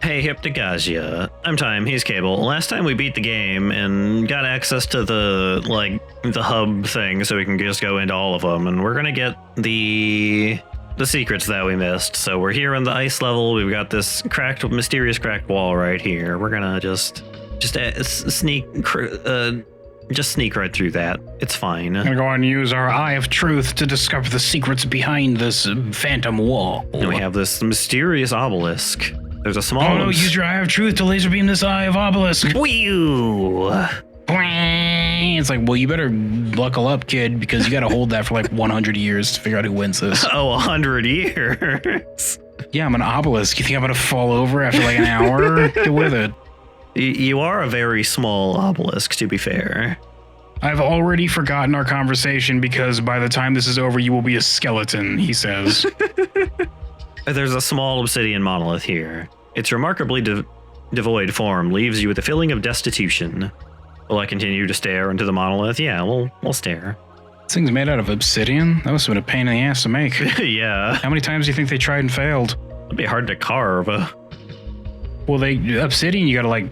Hey, Hypnagogia. I'm Time, he's Cable. Last time we beat the game and got access to the hub thing so we can just go into all of them, and we're gonna get the secrets that we missed. So we're here in the ice level. We've got this mysterious cracked wall right here. We're gonna just sneak right through that. It's fine. We're going to go and use our Eye of Truth to discover the secrets behind this phantom wall. And we have this mysterious obelisk. There's a small... Oh no, use your Eye of Truth to laser beam this Eye of Obelisk. Whew! It's like, well, you better buckle up, kid, because you got to hold that for like 100 years to figure out who wins this. Oh, 100 years? Yeah, I'm an obelisk. You think I'm going to fall over after like an hour? Get with it. You are a very small obelisk, to be fair. I've already forgotten our conversation because by the time this is over, you will be a skeleton, he says. There's a small obsidian monolith here. Its remarkably devoid form leaves you with a feeling of destitution. Will I continue to stare into the monolith? Yeah, we'll stare. This thing's made out of obsidian? That must have been a pain in the ass to make. Yeah. How many times do you think they tried and failed? It'd be hard to carve. Well, obsidian, you gotta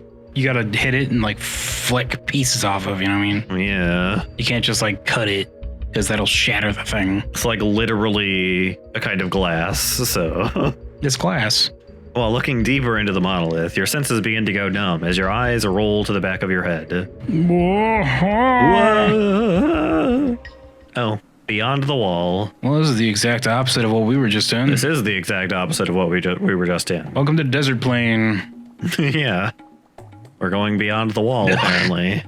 hit it and like flick pieces off of, you know what I mean? Yeah. You can't just like cut it, because that'll shatter the thing. It's like literally a kind of glass, so... It's glass. While looking deeper into the monolith, your senses begin to go numb as your eyes roll to the back of your head. Whoa. Oh, beyond the wall. Well, this is the exact opposite of what we were just in. This is the exact opposite of what we were just in. Welcome to Desert Plain. Yeah. We're going beyond the wall, apparently.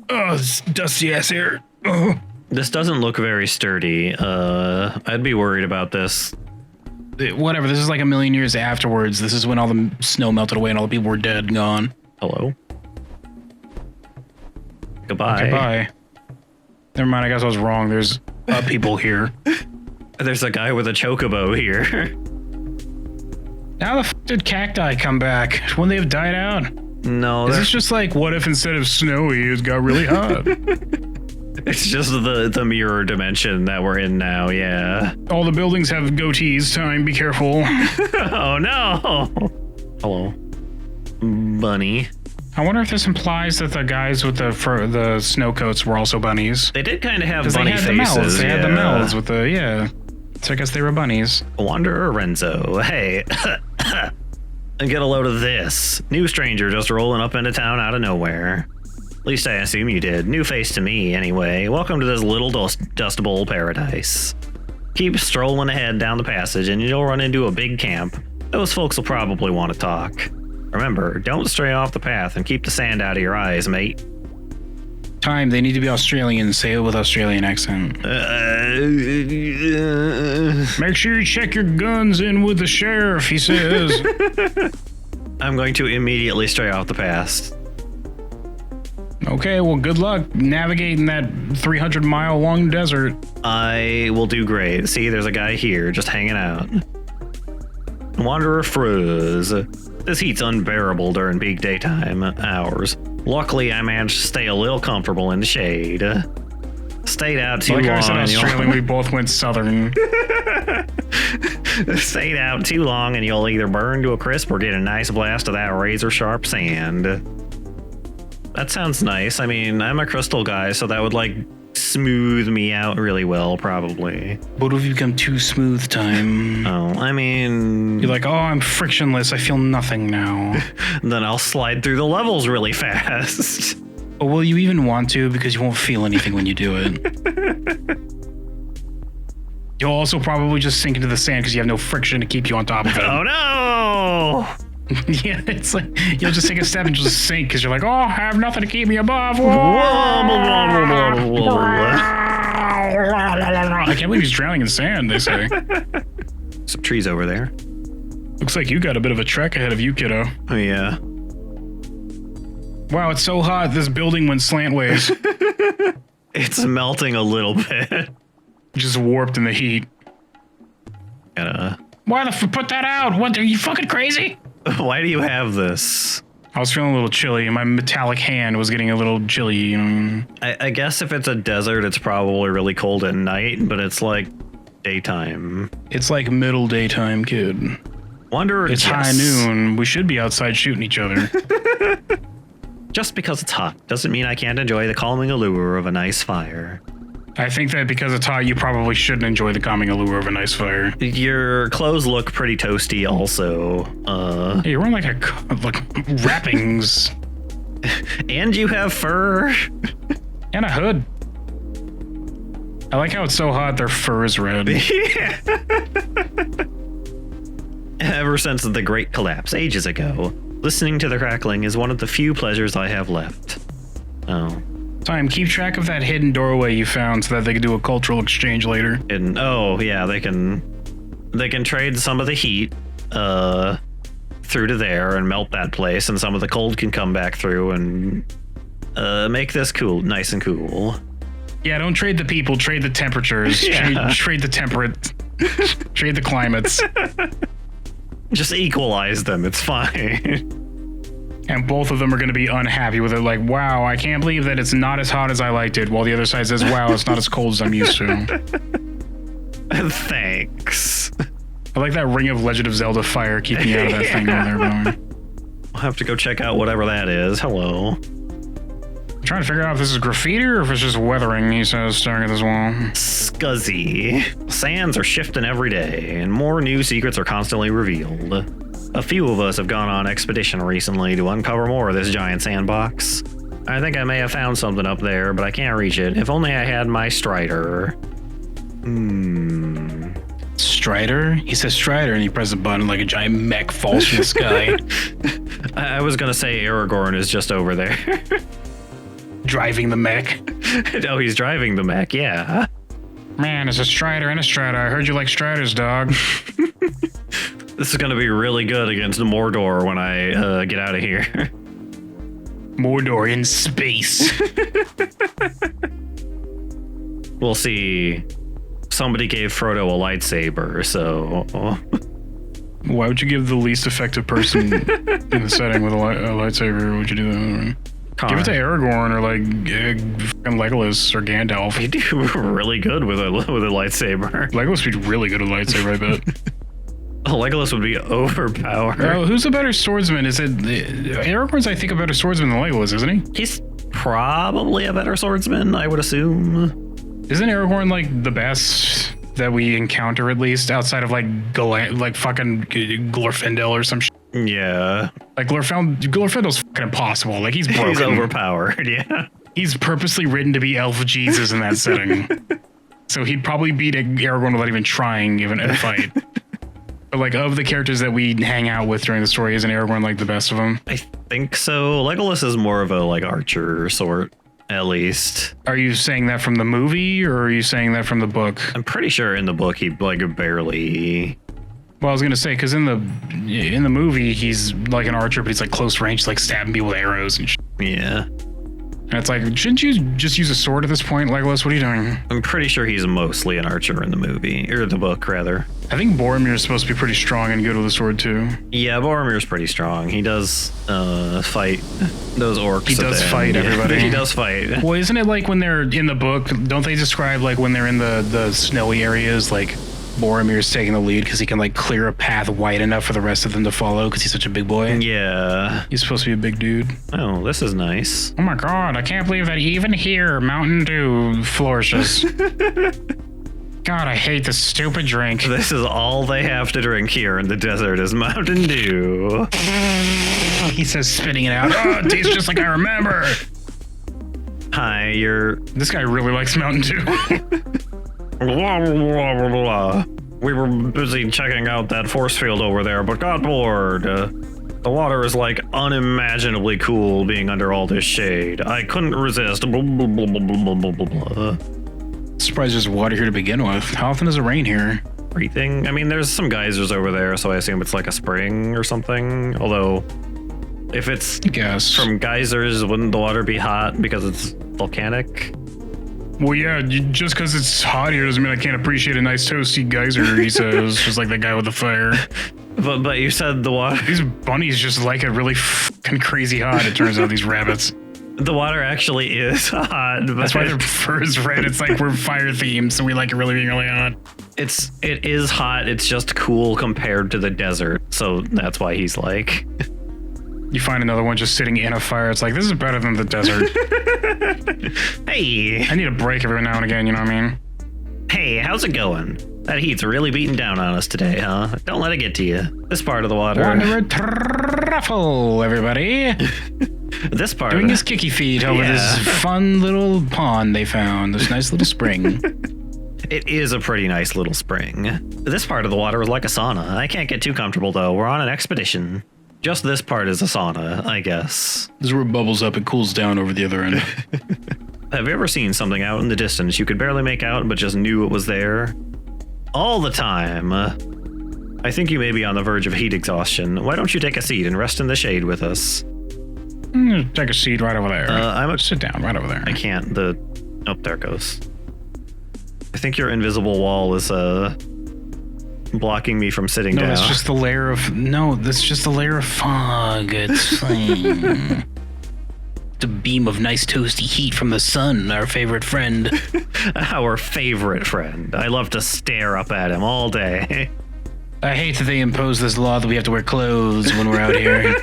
Oh, it's dusty ass here. Oh. This doesn't look very sturdy. I'd be worried about this. Whatever, this is like a million years afterwards. This is when all the snow melted away and all the people were dead and gone. Hello. Goodbye. Okay, bye. Never mind, I guess I was wrong. There's people here. There's a guy with a chocobo here. How the f did cacti come back? Wouldn't they have died out? No. Is this just like, what if instead of snowy, it got really hot? It's just the mirror dimension that we're in now, yeah. All the buildings have goatees, Time, be careful. Oh no! Hello. Bunny. I wonder if this implies that the guys with the snow coats were also bunnies. They did kind of have bunny faces. They had the mouths with the, yeah. So I guess they were bunnies. Wanderer Renzo, hey. And get a load of this. New stranger just rolling up into town out of nowhere. At least I assume you did. New face to me, anyway. Welcome to this little dust bowl paradise. Keep strolling ahead down the passage and you'll run into a big camp. Those folks will probably want to talk. Remember, don't stray off the path and keep the sand out of your eyes, mate. Time, they need to be Australian. Say it with Australian accent. Make sure you check your guns in with the sheriff, he says. I'm going to immediately stray off the path. Okay, well, good luck navigating that 300-mile long desert. I will do great. See, there's a guy here just hanging out. Wanderer froze. This heat's unbearable during peak daytime hours. Luckily, I managed to stay a little comfortable in the shade. Stayed out too long. Like I said, Australian, we both went southern. Stayed out too long and you'll either burn to a crisp or get a nice blast of that razor-sharp sand. That sounds nice. I mean, I'm a crystal guy, so that would, like, smooth me out really well, probably. What if you become too smooth, Time? Oh, I mean... You're like, oh, I'm frictionless. I feel nothing now. Then I'll slide through the levels really fast. But will you even want to? Because you won't feel anything when you do it. You'll also probably just sink into the sand because you have no friction to keep you on top of it. Oh, no! Yeah, it's like you'll just take a step and just sink because you're like, oh, I have nothing to keep me above. I can't believe he's drowning in sand, they say. Some trees over there. Looks like you got a bit of a trek ahead of you, kiddo. Oh, yeah. Wow, it's so hot, this building went slantways. It's melting a little bit. Just warped in the heat. Why the f put that out? What, are you fucking crazy? Why do you have this? I was feeling a little chilly, and my metallic hand was getting a little chilly, you know? I guess if it's a desert, it's probably really cold at night, but it's like daytime. It's like middle daytime, kid. Wonder. It's high noon. We should be outside shooting each other. Just because it's hot doesn't mean I can't enjoy the calming allure of a nice fire. I think that because it's hot, you probably shouldn't enjoy the calming allure of a nice fire. Your clothes look pretty toasty also. Hey, you're wearing like wrappings. And you have fur. And a hood. I like how it's so hot their fur is red. Yeah. Ever since the Great Collapse ages ago, listening to the crackling is one of the few pleasures I have left. Oh. Time, keep track of that hidden doorway you found so that they can do a cultural exchange later. And oh yeah, they can trade some of the heat through to there and melt that place, and some of the cold can come back through and make this cool, nice and cool. Yeah, don't trade the people, trade the temperatures, Yeah. trade the temperate, trade the climates. Just equalize them, it's fine. And both of them are going to be unhappy with it, like, wow, I can't believe that it's not as hot as I liked it, while the other side says, wow, it's not as cold as I'm used to. Thanks. I like that Ring of Legend of Zelda fire keeping you out of that thing over there, by the way. I'll have to go check out whatever that is. Hello. I'm trying to figure out if this is graffiti or if it's just weathering, he says, staring at this wall. Scuzzy. Sands are shifting every day, and more new secrets are constantly revealed. A few of us have gone on expedition recently to uncover more of this giant sandbox. I think I may have found something up there, but I can't reach it. If only I had my Strider. Strider? He says Strider and he presses a button like a giant mech falls from the sky. I was gonna say Aragorn is just over there. Driving the mech. Oh, he's driving the mech, yeah. Man, it's a Strider and a Strider. I heard you like Striders, dog. This is gonna be really good against Mordor when I get out of here. Mordor in space. We'll see. Somebody gave Frodo a lightsaber, so... Why would you give the least effective person in the setting with a lightsaber? Would you do that? Give it to Aragorn or like fucking Legolas or Gandalf. They do really good with a lightsaber. Legolas would be really good with a lightsaber, I bet. Legolas would be overpowered. Who's a better swordsman? Is it Aragorn's? I think a better swordsman than Legolas, isn't he? He's probably a better swordsman, I would assume. Isn't Aragorn like the best that we encounter, at least outside of like fucking Glorfindel or some shit? Yeah. Like Glorfindel's fucking impossible. Like he's broken. He's overpowered, yeah. He's purposely written to be Elf Jesus in that setting. So he'd probably beat Aragorn without even trying even in a fight. But like of the characters that we hang out with during the story, isn't Aragorn like the best of them? I think so. Legolas is more of a like archer sort, at least. Are you saying that from the movie or are you saying that from the book? I'm pretty sure in the book he like barely... Well, I was gonna say, because in the movie he's like an archer, but he's like close range, like stabbing people with arrows and shit. Yeah. And it's like, shouldn't you just use a sword at this point, Legolas? What are you doing? I'm pretty sure he's mostly an archer in the movie, or the book, rather. I think Boromir's supposed to be pretty strong and good with a sword, too. Yeah, Boromir's pretty strong. He does fight those orcs. He does fight everybody. He does fight. Well, isn't it like when they're in the book, don't they describe like when they're in the snowy areas, like Boromir's taking the lead because he can like clear a path wide enough for the rest of them to follow because he's such a big boy? Yeah. He's supposed to be a big dude. Oh, this is nice. Oh my god, I can't believe that even here Mountain Dew flourishes. God, I hate this stupid drink. This is all they have to drink here in the desert is Mountain Dew. He says, spitting it out. Oh, it tastes just like I remember. Hi, This guy really likes Mountain Dew. We were busy checking out that force field over there, but got bored. The water is like unimaginably cool being under all this shade. I couldn't resist. Surprised there's water here to begin with. How often does it rain here? Everything. I mean, there's some geysers over there, so I assume it's like a spring or something. Although, if it's from geysers, wouldn't the water be hot because it's volcanic? Well, yeah, just because it's hot here doesn't mean I can't appreciate a nice toasty geyser, he says, just like the guy with the fire. But you said the water... These bunnies just like it really fucking crazy hot, it turns out, these rabbits. The water actually is hot. But That's why their fur is red. It's like we're fire themed, so we like it really being really hot. it is hot. It's just cool compared to the desert. So that's why he's like. You find another one just sitting in a fire. It's like, this is better than the desert. Hey. I need a break every now and again, you know what I mean? Hey, how's it going? That heat's really beating down on us today, huh? Don't let it get to you. This part of the water. Wanderer Truffle, everybody. This part Doing of his kicky feet over this fun little pond they found. This nice little spring. It is a pretty nice little spring. This part of the water is like a sauna. I can't get too comfortable, though. We're on an expedition. Just this part is a sauna, I guess. This is where it bubbles up. It cools down over the other end. Have you ever seen something out in the distance you could barely make out, but just knew it was there? All the time. I think you may be on the verge of heat exhaustion. Why don't you take a seat and rest in the shade with us? Take a seat right over there. Sit down right over there. I can't. Oh, there it goes. I think your invisible wall is blocking me from sitting down. No, that's just the layer of fog. It's fine. It's a beam of nice toasty heat from the sun, our favorite friend. Our favorite friend. I love to stare up at him all day. I hate that they impose this law that we have to wear clothes when we're out here.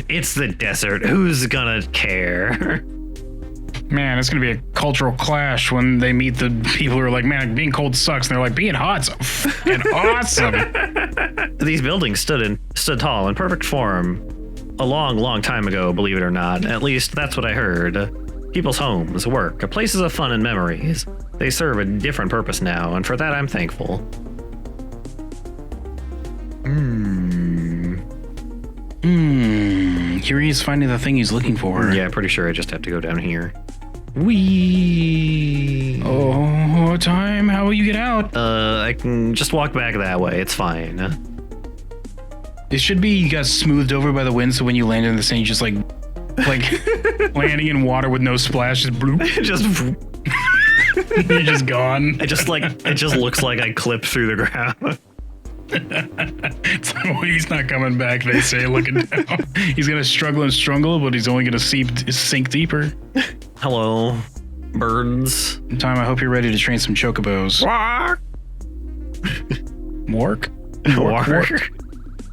It's the desert. Who's gonna care? Man, it's gonna be a cultural clash when they meet the people who are like, man, being cold sucks. And they're like, being hot's fucking awesome. These buildings stood tall in perfect form a long, long time ago, believe it or not. At least that's what I heard. People's homes, work, places of fun and memories. They serve a different purpose now, and for that I'm thankful. Here he is finding the thing he's looking for. Yeah, pretty sure I just have to go down here. Whee! Oh, time. How will you get out? I can just walk back that way. It's fine. It should be you got smoothed over by the wind, so when you land in the sand, you just like landing in water with no splash, just bloop. Just You're just gone. it just looks like I clipped through the ground. It's like, well, he's not coming back, they say, looking down. He's gonna struggle and struggle, but he's only gonna sink deeper. Hello, birds. Time, I hope you're ready to train some chocobos. Work?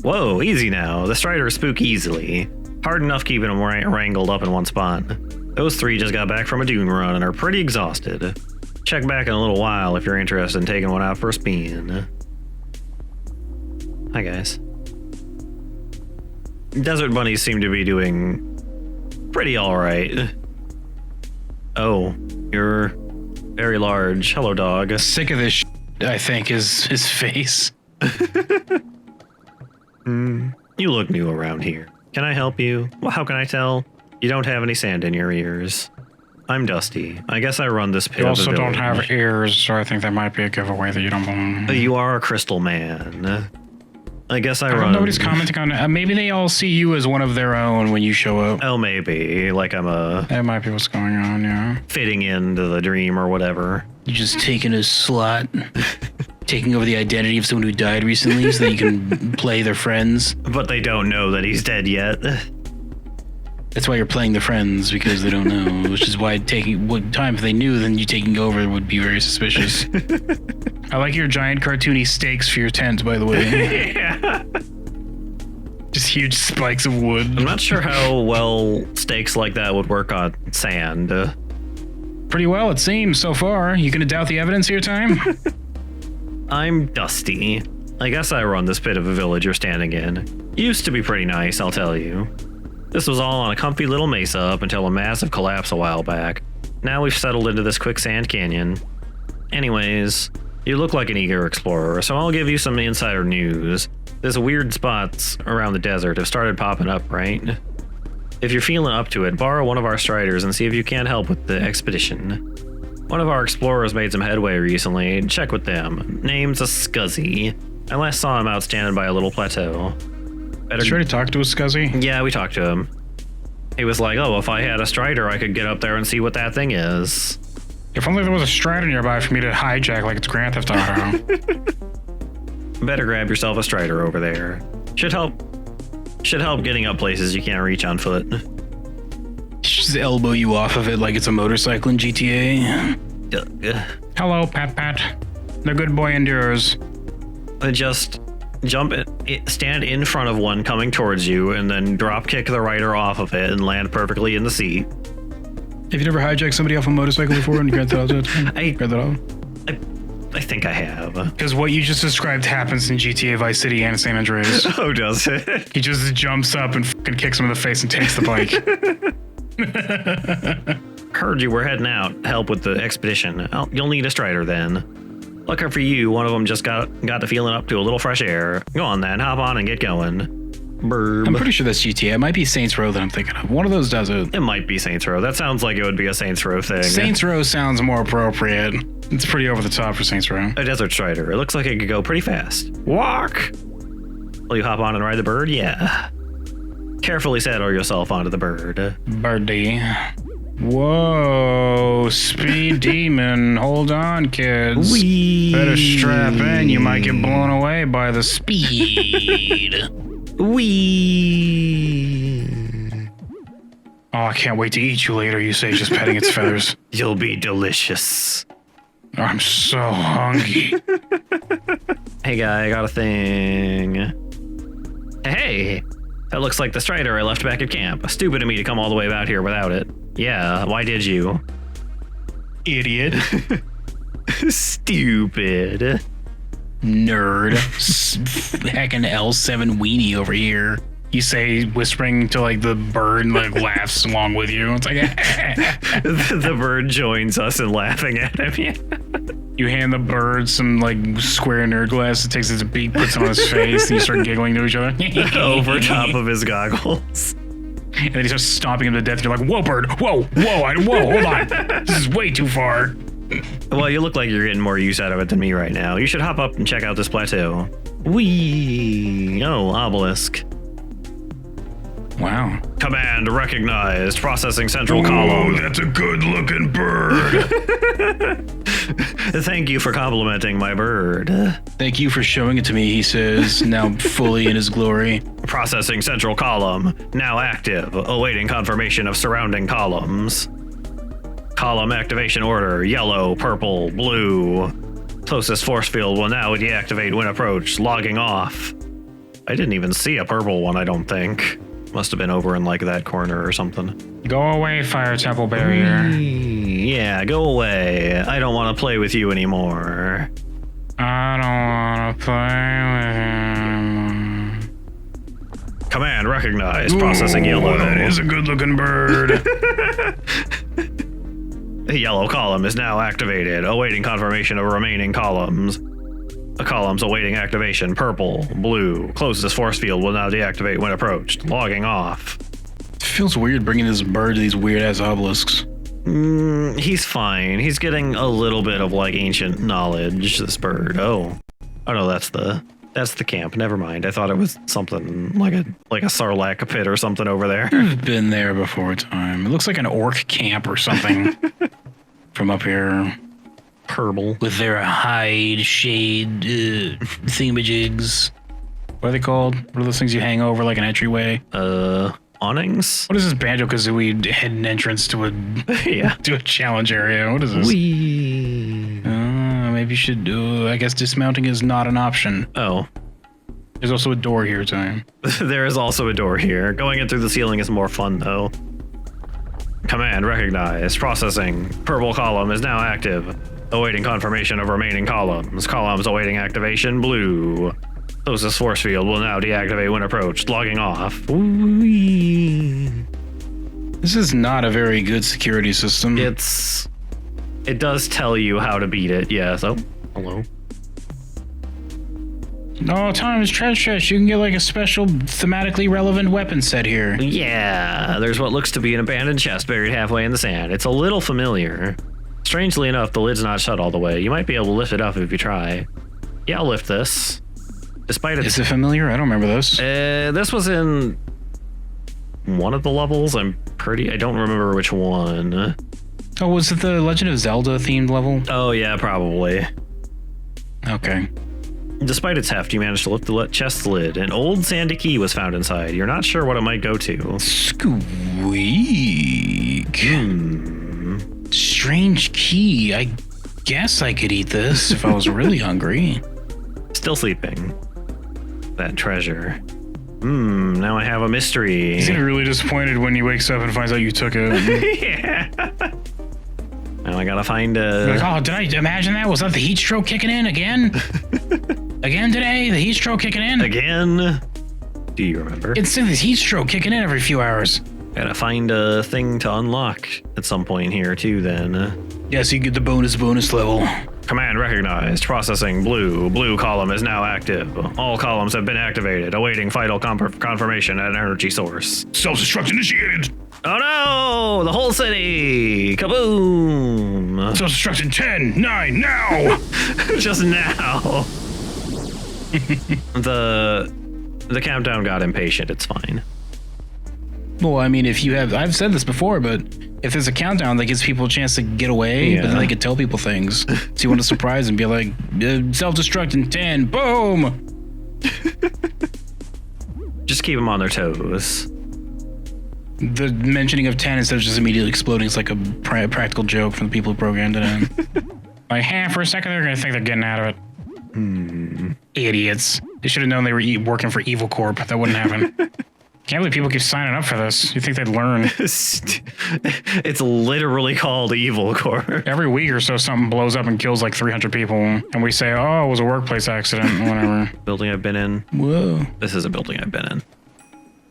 Whoa, easy now. The striders spook easily. Hard enough keeping them wrangled up in one spot. Those three just got back from a dune run and are pretty exhausted. Check back in a little while if you're interested in taking one out for a spin. Hi, guys. Desert bunnies seem to be doing pretty alright. Oh, you're very large. Hello, dog. Sick of this I think, is his face. You look new around here. Can I help you? Well, how can I tell? You don't have any sand in your ears. I'm Dusty. I guess I run this pit. You of also a don't village. have ears, so I think that might be a giveaway that you don't belong. You are a crystal man. I guess I run. Nobody's commenting on it. Maybe they all see you as one of their own when you show up. Oh, maybe. Like I'm That might be what's going on, yeah. fitting into the dream or whatever. You're just taking a slot, taking over the identity of someone who died recently so that you can play their friends. But they don't know that he's dead yet. That's why you're playing the friends, because they don't know, which is why if they knew, then you taking over would be very suspicious. I like your giant cartoony stakes for your tent, by the way. Yeah. Just huge spikes of wood. I'm not sure how well stakes like that would work on sand. Pretty well, it seems, so far. You gonna doubt the evidence here, Time? I'm Dusty. I guess I run this bit of a village you're standing in. Used to be pretty nice, I'll tell you. This was all on a comfy little mesa up until a massive collapse a while back. Now we've settled into this quicksand canyon. Anyways, you look like an eager explorer, so I'll give you some insider news. These weird spots around the desert have started popping up, right? If you're feeling up to it, borrow one of our striders and see if you can't help with the expedition. One of our explorers made some headway recently. Check with them. Name's a Scuzzy. I last saw him out standing by a little plateau. Did you already talk to a Scuzzy? Yeah, we talked to him. He was like, oh, if I had a strider, I could get up there and see what that thing is. If only there was a strider nearby for me to hijack like it's Grand Theft Auto. Better grab yourself a strider over there. Should help getting up places you can't reach on foot. Just elbow you off of it like it's a motorcycle in GTA. Hello, Pat. The good boy endures. Just jump stand in front of one coming towards you, and then drop kick the rider off of it and land perfectly in the seat. Have you never hijacked somebody off a motorcycle before in Grand Theft Auto? I think I have. Because what you just described happens in GTA Vice City and San Andreas. Oh, does it? He just jumps up and fucking kicks him in the face and takes the bike. Heard you were heading out to help with the expedition. You'll need a strider then. Lucky for you, one of them just got the feeling up to a little fresh air. Go on then, hop on and get going. Burb. I'm pretty sure that's GTA. It might be Saints Row that I'm thinking of. One of those does it. It might be Saints Row. That sounds like it would be a Saints Row thing. Saints Row sounds more appropriate. It's pretty over the top for Saints Row. A desert strider. It looks like it could go pretty fast. Walk! Will you hop on and ride the bird? Yeah. Carefully saddle yourself onto the bird. Birdie. Whoa, speed demon. Hold on, kids. Whee! Better strap in. You might get blown away by the speed. Whee! Oh, I can't wait to eat you later, you say, just petting its feathers. You'll be delicious. I'm so hungry. Hey guy, I got a thing. Hey! That looks like the strider I left back at camp. Stupid of me to come all the way out here without it. Yeah, why did you? Idiot. Stupid. Nerd. Heckin' L7 weenie over here. You say, whispering to like the bird, like laughs along with you. It's like the bird joins us in laughing at him. You hand the bird some like square nerd glasses, takes its beak, puts it on his face, and you start giggling to each other. Over top of his goggles. And then he starts stomping him to death. You're like, whoa, bird, whoa, hold on. This is way too far. Well, you look like you're getting more use out of it than me right now. You should hop up and check out this plateau. Whee! Oh, obelisk. Wow. Command recognized. Processing central column. That's a good-looking bird. Thank you for complimenting my bird. Thank you for showing it to me, he says, now fully in his glory. Processing central column. Now active. Awaiting confirmation of surrounding columns. Column activation order. Yellow, purple, blue. Closest force field will now deactivate when approached. Logging off. I didn't even see a purple one, I don't think. Must have been over in like that corner or something. Go away, Fire Temple Barrier. Yeah, go away. I don't want to play with you anymore. I don't want to play with him. Command recognized. Processing yellow. That is a good-looking bird. The yellow column is now activated. Awaiting confirmation of remaining columns. The columns awaiting activation. Purple, blue. Closest force field will now deactivate when approached. Logging off. It feels weird bringing this bird to these weird-ass obelisks. He's fine. He's getting a little bit of like ancient knowledge, this bird. Oh no, that's the camp. Never mind. I thought it was something like a Sarlacc pit or something over there. I've been there before, time. It looks like an orc camp or something from up here. Purple. With their hide shade thingamajigs. What are they called? What are those things you hang over like an entryway? Awnings? What is this Banjo-Kazooie hidden entrance to a to a challenge area? What is this? Whee. Maybe you should do. I guess dismounting is not an option. Oh. There's also a door here, time. There is also a door here. Going in through the ceiling is more fun though. Command recognized. Processing. Purple column is now active. Awaiting confirmation of remaining columns. Columns awaiting activation. Blue. Closest force field will now deactivate when approached. Logging off. Whee. This is not a very good security system. It does tell you how to beat it. Yeah, so hello. No, time is treacherous. You can get like a special thematically relevant weapon set here. Yeah, there's what looks to be an abandoned chest buried halfway in the sand. It's a little familiar. Strangely enough, the lid's not shut all the way. You might be able to lift it up if you try. Yeah, I'll lift this. Despite Is it familiar? I don't remember this. This was in one of the levels. I don't remember which one. Oh, was it the Legend of Zelda themed level? Oh yeah, probably. Okay. Despite its heft, you managed to lift the chest lid. An old sandy key was found inside. You're not sure what it might go to. Squeak. Strange key. I guess I could eat this if I was really hungry. Still sleeping. That treasure. Now I have a mystery. He's gonna be really disappointed when he wakes up and finds out you took it. Yeah. Now I gotta find Like, oh, did I imagine that? Was that the heat stroke kicking in again? Again today? The heat stroke kicking in? Again? Do you remember? It's the heat stroke kicking in every few hours. Gotta find a thing to unlock at some point here too then. Yeah, so you get the bonus level. Command recognized. Processing blue. Blue column is now active. All columns have been activated. Awaiting vital confirmation at an energy source. Self-destruct initiated. Oh no! The whole city! Kaboom! Self-destruct in 10, 9, now! Just now. The countdown got impatient. It's fine. Well, I mean, if you have, I've said this before, but if there's a countdown that gives people a chance to get away, but then they could tell people things. So you want to surprise and be like, self-destruct in 10, boom! Just keep them on their toes. The mentioning of 10 instead of just immediately exploding is like a practical joke from the people who programmed it in. Like, for a second they're going to think they're getting out of it. Idiots. They should have known they were working for Evil Corp. That wouldn't happen. Can't believe people keep signing up for this. You think they'd learn? It's literally called Evil Corp. Every week or so, something blows up and kills like 300 people, and we say, "Oh, it was a workplace accident." Whatever. Building I've been in. Whoa. This is a building I've been in.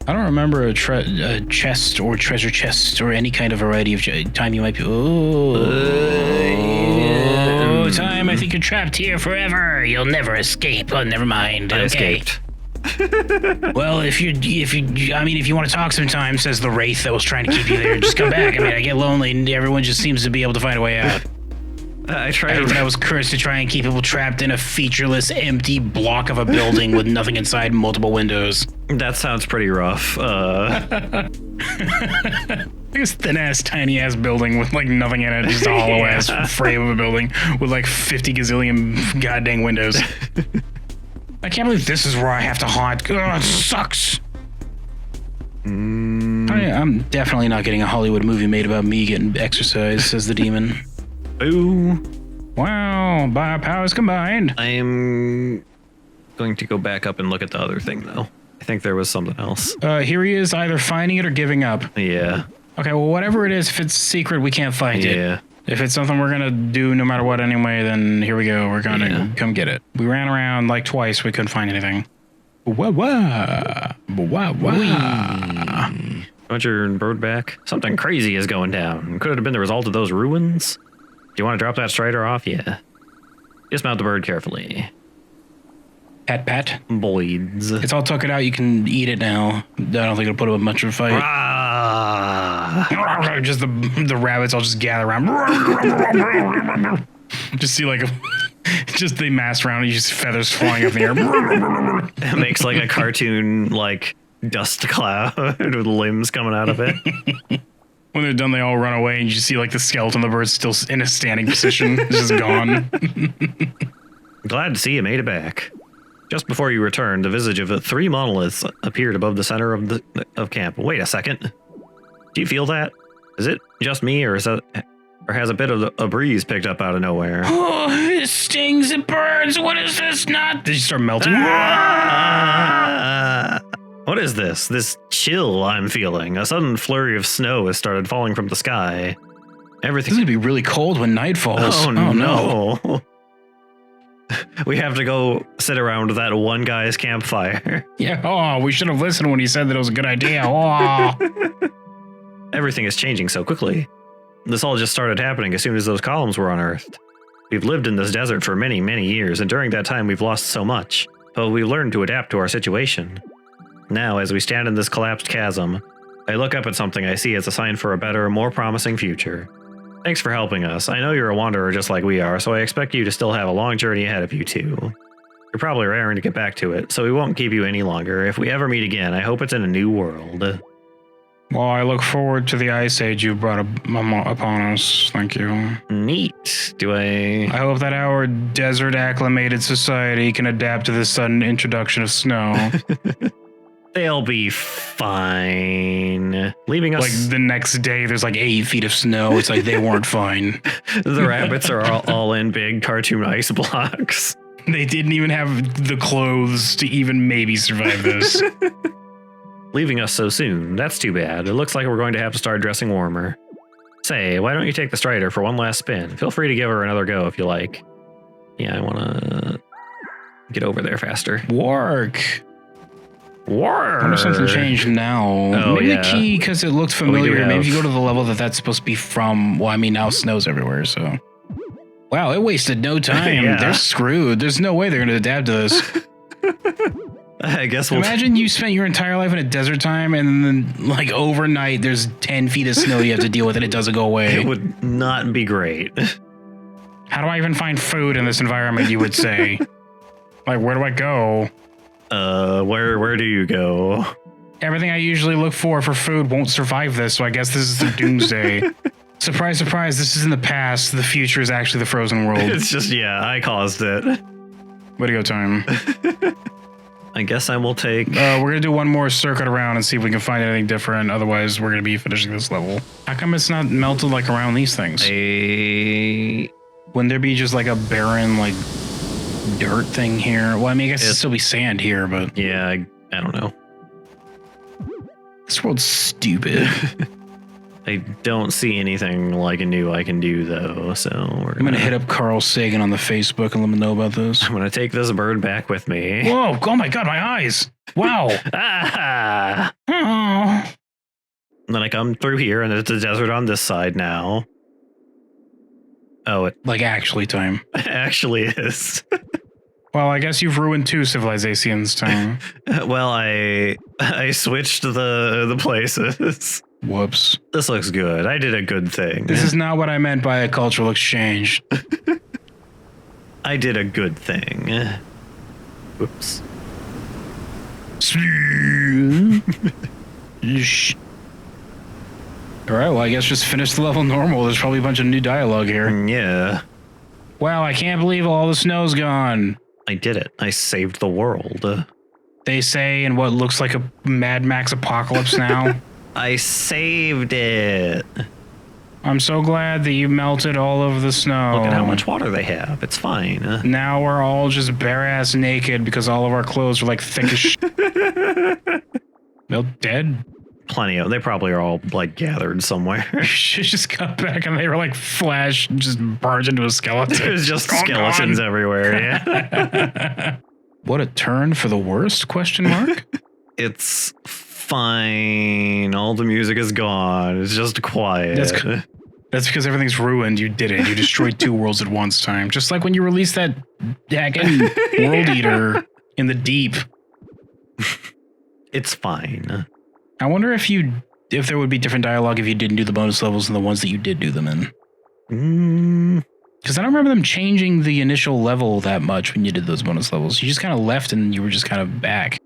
I don't remember a chest or treasure chest or any kind of variety of time you might be. Oh, time! I think you're trapped here forever. You'll never escape. Oh, never mind. I Okay. escaped. Well, if you want to talk sometime, says the wraith that was trying to keep you there, just come back. I mean, I get lonely, and everyone just seems to be able to find a way out. I I was cursed to try and keep people trapped in a featureless, empty block of a building with nothing inside, multiple windows. That sounds pretty rough. This thin-ass, tiny-ass building with, like, nothing in it, just a hollow-ass frame of a building with, like, 50 gazillion goddamn windows. I can't believe this is where I have to haunt. Ugh, it sucks. I'm definitely not getting a Hollywood movie made about me getting exercise, says the demon. Ooh. Wow, by our powers combined. I'm going to go back up and look at the other thing, though. I think there was something else. Here he is, either finding it or giving up. Yeah. Okay, well, whatever it is, if it's secret, we can't find it. Yeah. If it's something we're gonna do no matter what anyway, then here we go. We're gonna come get it. We ran around like twice. We couldn't find anything. Wah wah. Wah wah. Want your bird back? Something crazy is going down. Could it have been the result of those ruins? Do you want to drop that strider off? Yeah. Dismount the bird carefully. Pat pat. Bleeds. It's all tuckered out. You can eat it now. I don't think it'll put up much of a fight. Just the rabbits all just gather around. Just see like just they mass around and you just feathers flying up in the air. It makes like a cartoon like dust cloud with limbs coming out of it. When they're done, they all run away and you see like the skeleton of the bird still in a standing position. It's just gone. Glad to see you made it back. Just before you returned, the visage of 3 monoliths appeared above the center of camp. Wait a second. Do you feel that? Is it just me, or has a bit of a breeze picked up out of nowhere? Oh, it stings, it burns. What is this? Not. They just start melting. What is this? This chill I'm feeling. A sudden flurry of snow has started falling from the sky. Everything. This is gonna be really cold when night falls. Oh no. We have to go sit around that one guy's campfire. Yeah. Oh, we should have listened when he said that it was a good idea. Oh. Everything is changing so quickly. This all just started happening as soon as those columns were unearthed. We've lived in this desert for many, many years, and during that time we've lost so much, but we've learned to adapt to our situation. Now, as we stand in this collapsed chasm, I look up at something I see as a sign for a better, more promising future. Thanks for helping us. I know you're a wanderer just like we are, so I expect you to still have a long journey ahead of you too. You're probably raring to get back to it, so we won't keep you any longer. If we ever meet again, I hope it's in a new world. Well, I look forward to the ice age you brought upon us. Thank you. Neat. I hope that our desert acclimated society can adapt to the sudden introduction of snow. They'll be fine. Leaving us... Like the next day, there's like 8 feet of snow. It's like they weren't fine. The rabbits are all in big cartoon ice blocks. They didn't even have the clothes to even maybe survive this. Leaving us so soon. That's too bad. It looks like we're going to have to start dressing warmer. Say, why don't you take the Strider for one last spin? Feel free to give her another go if you like. Yeah, I want to get over there faster. Work. I wonder if something changed now. Oh, maybe yeah. the key, because it looked familiar. have- Maybe if you go to the level that's supposed to be from. Well, I mean, now snow's everywhere, so. Wow, it wasted no time. Yeah. They're screwed. There's no way they're going to adapt to this. I guess we'll... Imagine you spent your entire life in a desert time, and then, like, overnight, there's 10 feet of snow you have to deal with, and it doesn't go away. It would not be great. How do I even find food in this environment, you would say? Like, where do I go? Where do you go? Everything I usually look for food won't survive this, so I guess this is the doomsday. Surprise, surprise, this is in the past. The future is actually the frozen world. It's just, yeah, I caused it. Way to go, time. I guess I will take... We're going to do one more circuit around and see if we can find anything different. Otherwise, we're going to be finishing this level. How come it's not melted, like, around these things? Wouldn't there be just, like, a barren, like, dirt thing here? Well, I mean, I guess it'd still be sand here, but... Yeah, I don't know. This world's stupid. I don't see anything like new I can do, though, so we're I'm going to hit up Carl Sagan on the Facebook and let him know about this. I'm going to take this bird back with me. Whoa, oh my god, my eyes! Wow! Ah! Oh. And then I come through here, and it's a desert on this side now. Oh, it Like, actually, time. actually is. Well, I guess you've ruined 2 civilizations, time. Well, I switched the places. Whoops. This looks good. I did a good thing. This is not what I meant by a cultural exchange. I did a good thing. Whoops. Alright, well, I guess just finish the level normal. There's probably a bunch of new dialogue here. Yeah. Wow, I can't believe all the snow's gone. I did it. I saved the world. They say in what looks like a Mad Max apocalypse now. I saved it. I'm so glad that you melted all of the snow. Look at how much water they have. It's fine. Now we're all just bare-ass naked because all of our clothes are like thick as They're dead? Plenty of... They probably are all, like, gathered somewhere. She just got back and they were like Flash just barged into a skeleton. There's just skeletons everywhere, yeah. What a turn for the worst, question mark? It's fine. All the music is gone. It's just quiet. That's because everything's ruined. You did it. You destroyed 2 worlds at once time. Just like when you released that hacking World Eater in the deep. It's fine. I wonder if there would be different dialogue if you didn't do the bonus levels than the ones that you did do them in. Because I don't remember them changing the initial level that much when you did those bonus levels. You just kind of left and you were just kind of back.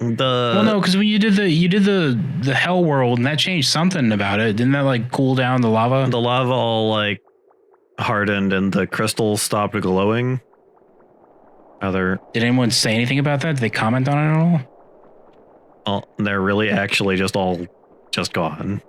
Well, no, because when you did the hell world and that changed something about it. Didn't that like cool down the lava? The lava all like hardened and the crystals stopped glowing. Did anyone say anything about that? Did they comment on it at all? Oh, they're really actually just gone.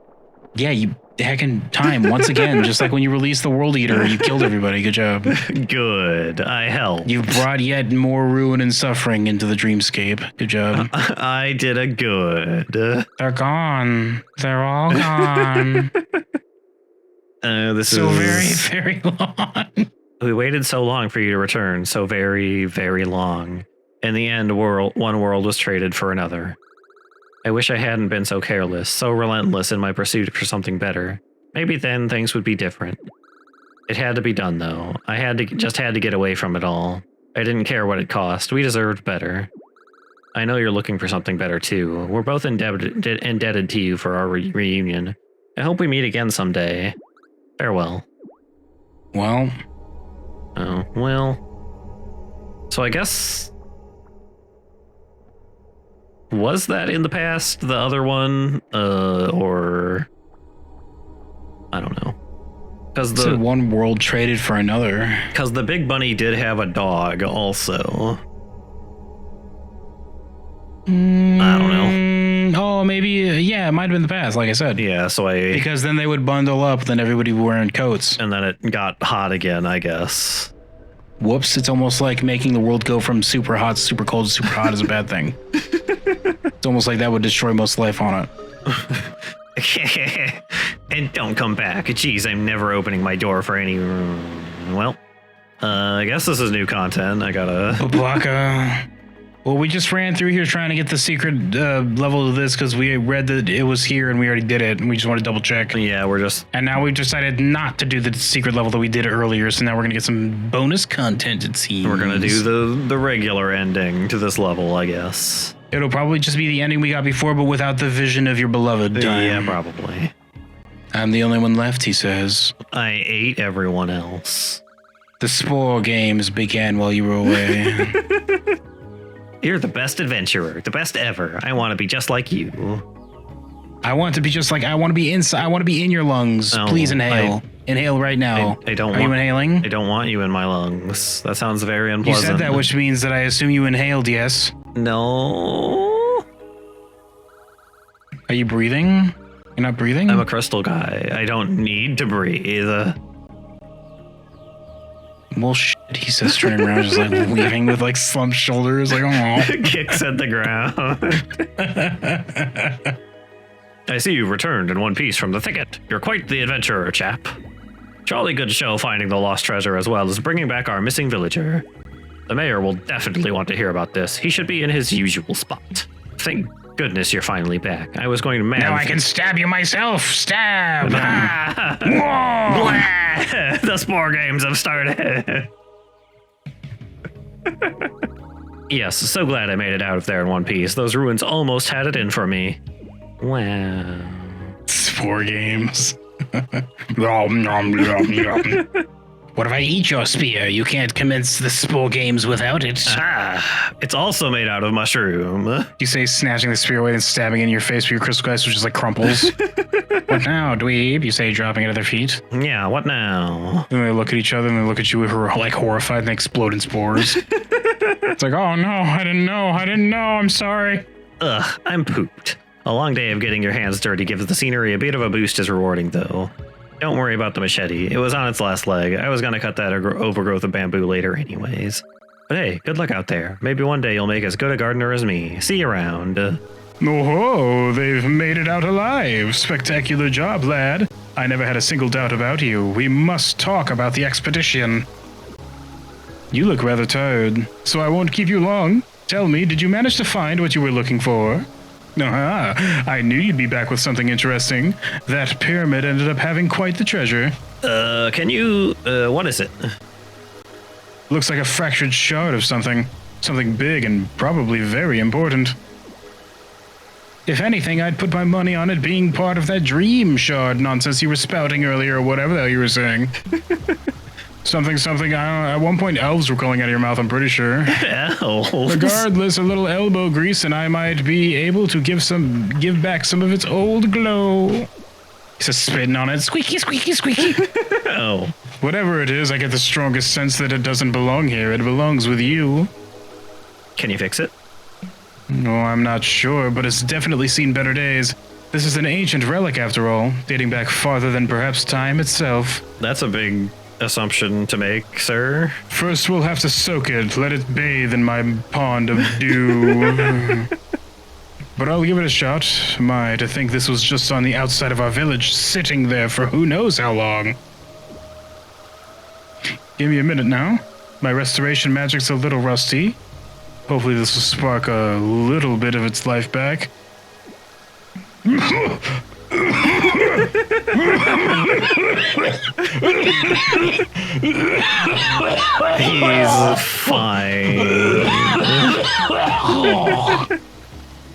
Yeah, you hacking time once again, just like when you released the World Eater, you killed everybody. Good job. Good. I helped. You brought yet more ruin and suffering into the dreamscape. Good job. I did a good. They're gone. They're all gone. This so is very, very long. We waited so long for you to return, so very, very long. In the end, one world was traded for another. I wish I hadn't been so careless, so relentless in my pursuit for something better. Maybe then things would be different. It had to be done, though. I just had to get away from it all. I didn't care what it cost. We deserved better. I know you're looking for something better, too. We're both indebted to you for our reunion. I hope we meet again someday. Farewell. Well. Oh, well. So I guess... was that in the past, the other one? Or I don't know. Because the one world traded for another. Because the big bunny did have a dog also. I don't know. Oh, maybe. Yeah, it might have been the past, like I said. Yeah, because then they would bundle up, then everybody would wearing coats. And then it got hot again, I guess. Whoops, it's almost like making the world go from super hot to super cold to super hot is a bad thing. It's almost like that would destroy most life on it. And don't come back. Jeez, I'm never opening my door for any... Well, I guess this is new content. I gotta... Oblaka. Well, we just ran through here trying to get the secret level of this because we read that it was here and we already did it and we just want to double check. Yeah, we're just... And now we've decided not to do the secret level that we did earlier, so now we're going to get some bonus content, it seems. We're going to do the regular ending to this level, I guess. It'll probably just be the ending we got before, but without the vision of your beloved time. Yeah, probably. I'm the only one left, he says. I ate everyone else. The spore games began while you were away. You're the best adventurer, the best ever. I want to be just like you. I want to be just like, I want to be inside, I want to be in your lungs. No, please inhale. Inhale right now. I don't Are you inhaling? I don't want you in my lungs. That sounds very unpleasant. You said that, which means that I assume you inhaled, yes? No. Are you breathing? You're not breathing? I'm a crystal guy. I don't need to breathe. Well, shit, he says, turning around, just like leaving with like slumped shoulders, like, oh. Kicks at the ground. I see you returned in one piece from the thicket. You're quite the adventurer, chap. Jolly good show finding the lost treasure as well as bringing back our missing villager. The mayor will definitely want to hear about this. He should be in his usual spot. Thank goodness you're finally back. I was going to Now I can stab you myself. Stab. Whoa. The spore games have started. Yes, so glad I made it out of there in one piece. Those ruins almost had it in for me. Wow. Spore games. What if I eat your spear? You can't commence the spore games without it. It's also made out of mushroom. You say snatching the spear away and stabbing it in your face with your crystal glass, which just like crumples. What now, dweeb? You say, dropping it at their feet. Yeah, what now? Then they look at each other and they look at you who are like horrified and they explode in spores. It's like, oh no, I didn't know, I'm sorry. Ugh, I'm pooped. A long day of getting your hands dirty gives the scenery a bit of a boost as rewarding, though. Don't worry about the machete. It was on its last leg. I was gonna cut that overgrowth of bamboo later anyways. But hey, good luck out there. Maybe one day you'll make as good a gardener as me. See you around. Oh, they've made it out alive. Spectacular job, lad. I never had a single doubt about you. We must talk about the expedition. You look rather tired, so I won't keep you long. Tell me, did you manage to find what you were looking for? I knew you'd be back with something interesting. That pyramid ended up having quite the treasure. Can you, what is it? Looks like a fractured shard of something. Something big and probably very important. If anything, I'd put my money on it being part of that dream shard nonsense you were spouting earlier or whatever the hell you were saying. Something, I don't know, at one point elves were calling out of your mouth, I'm pretty sure. Elves? Regardless, a little elbow grease and I might be able to give back some of its old glow. He's just spitting on it, squeaky, squeaky, squeaky. Oh. Whatever it is, I get the strongest sense that it doesn't belong here. It belongs with you. Can you fix it? No, I'm not sure, but it's definitely seen better days. This is an ancient relic after all, dating back farther than perhaps time itself. That's a big assumption to make, sir. First, we'll have to soak it, let it bathe in my pond of dew. But I'll give it a shot. My, to think this was just on the outside of our village, sitting there for who knows how long. Give me a minute now. My restoration magic's a little rusty. Hopefully this will spark a little bit of its life back. He's fine.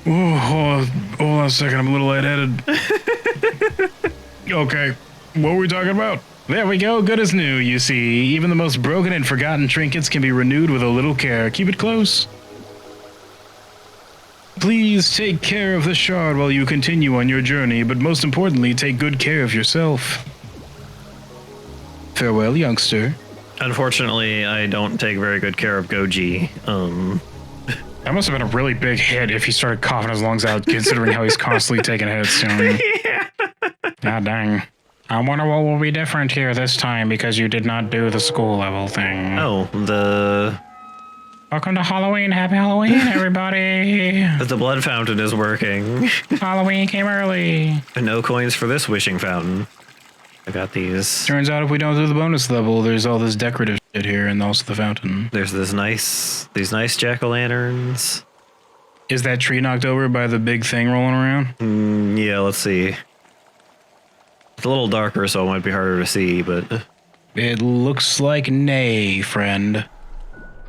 Hold on a second, I'm a little lightheaded. Okay, what were we talking about? There we go, good as new, you see. Even the most broken and forgotten trinkets can be renewed with a little care. Keep it close. Please take care of the shard while you continue on your journey, but most importantly, take good care of yourself. Farewell, youngster. Unfortunately, I don't take very good care of Goji. That must have been a really big hit if he started coughing his lungs out, considering how he's constantly taking hits. You know? Yeah. God dang. I wonder what will be different here this time because you did not do the school level thing. Oh, the Welcome to Halloween. Happy Halloween, everybody. the blood fountain is working. Halloween came early. No coins for this wishing fountain. I got these. Turns out if we don't do the bonus level, there's all this decorative shit here and also the fountain. There's these nice jack-o'-lanterns. Is that tree knocked over by the big thing rolling around? Yeah, let's see. It's a little darker, so it might be harder to see, but... It looks like nay, friend.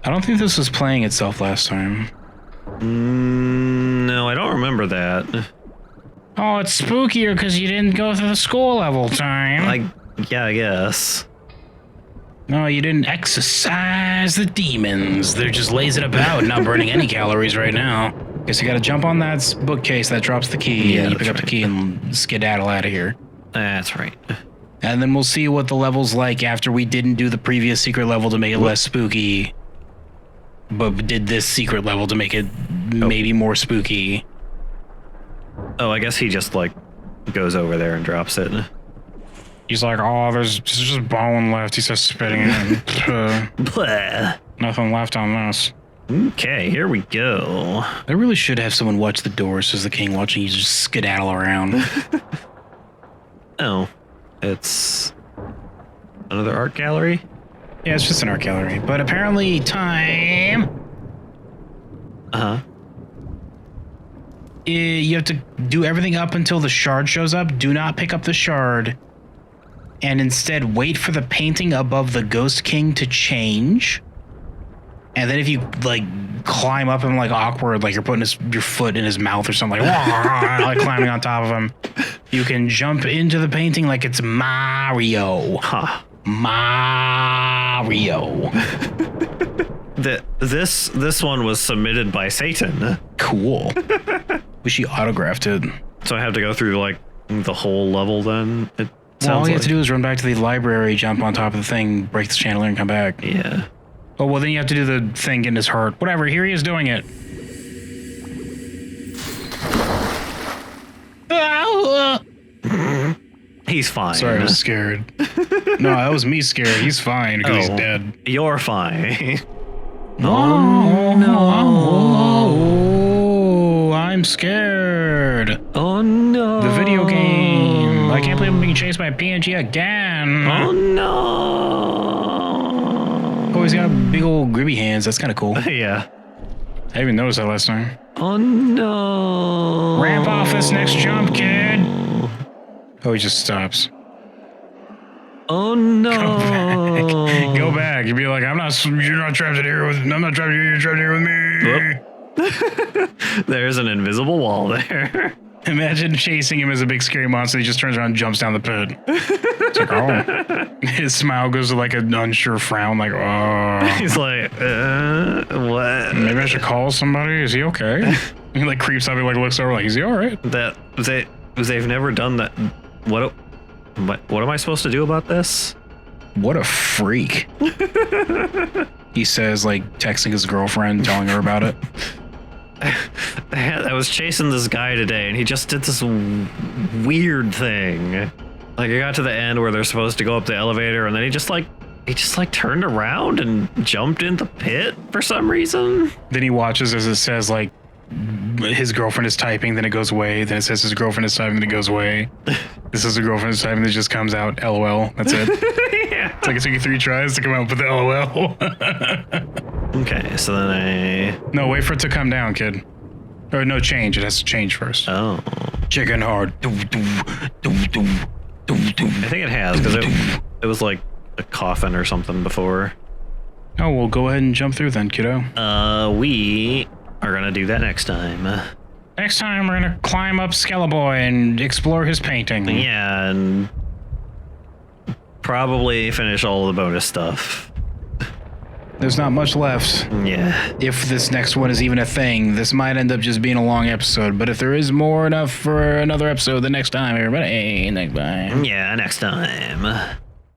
I don't think this was playing itself last time. No, I don't remember that. Oh, it's spookier because you didn't go through the school level time. Yeah, I guess. No, you didn't exercise the demons. They're just lazing about, not burning any calories right now. Guess you gotta jump on that bookcase that drops the key, and you pick up the key and skedaddle out of here. That's right. And then we'll see what the level's like after we didn't do the previous secret level to make it less spooky, but did this secret level to make it maybe more spooky. Oh, I guess he just, like, goes over there and drops it. He's like, oh, there's just bone left. He starts spitting it. Blah. Nothing left on this. Okay, here we go. They really should have someone watch the doors as the king watching you just skedaddle around. Oh, it's another art gallery? Yeah, it's just an art gallery. But apparently time... Uh-huh. You have to do everything up until the shard shows up. Do not pick up the shard. And instead wait for the painting above the Ghost King to change. And then if you, like, climb up him, like, awkward, like you're putting your foot in his mouth or something, like climbing on top of him, you can jump into the painting like it's Mario. Huh. Mario. This one was submitted by Satan. Cool. Wish he autographed it. So I have to go through, like, the whole level then? Well, all you have to do is run back to the library, jump on top of the thing, break the chandelier, and come back. Yeah. Oh, well, then you have to do the thing getting his heart. Whatever, here he is doing it. He's fine. Sorry, I was scared. No, that was me scared. He's fine because he's dead. You're fine. Oh, no. Oh, I'm scared. Oh, no. The video game. I can't believe I'm being chased by a PNG again. Oh, no. Oh, he's got big old gribby hands. That's kind of cool. Yeah. I didn't even notice that last time. Oh, no. Ramp off this next jump, kid. Oh, he just stops. Oh, no. Go back. Go back. You'd be like, you're not trapped in here with, I'm not trapped here, you're trapped here with me. There's an invisible wall there. Imagine chasing him as a big scary monster. He just turns around and jumps down the pit. It's like, oh. His smile goes to like an unsure frown, like, oh. He's like, what? Maybe I should call somebody. Is he okay? He like creeps up, he like looks over, like, is he all right? They've never done that. What am I supposed to do about this? What a freak. He says, like, texting his girlfriend, telling her about it. I was chasing this guy today, and he just did this weird thing. Like, I got to the end where they're supposed to go up the elevator, and then he just turned around and jumped in the pit for some reason. Then he watches as it says, like, his girlfriend is typing, then it goes away. Then it says his girlfriend is typing, then it goes away. This is the girlfriend is typing, then it just comes out, LOL. That's it. Yeah. It's like it took you 3 tries to come out with the LOL. Okay, so then No, wait for it to come down, kid. Or no, change. It has to change first. Oh. Chicken hard. I think it has, because it was like a coffin or something before. Oh, well, go ahead and jump through then, kiddo. We are gonna do that next time. Next time, we're gonna climb up Skeleboy and explore his painting. Yeah, and probably finish all the bonus stuff. There's not much left. Yeah. If this next one is even a thing, this might end up just being a long episode. But if there is more enough for another episode the next time, everybody, next time. Yeah, next time.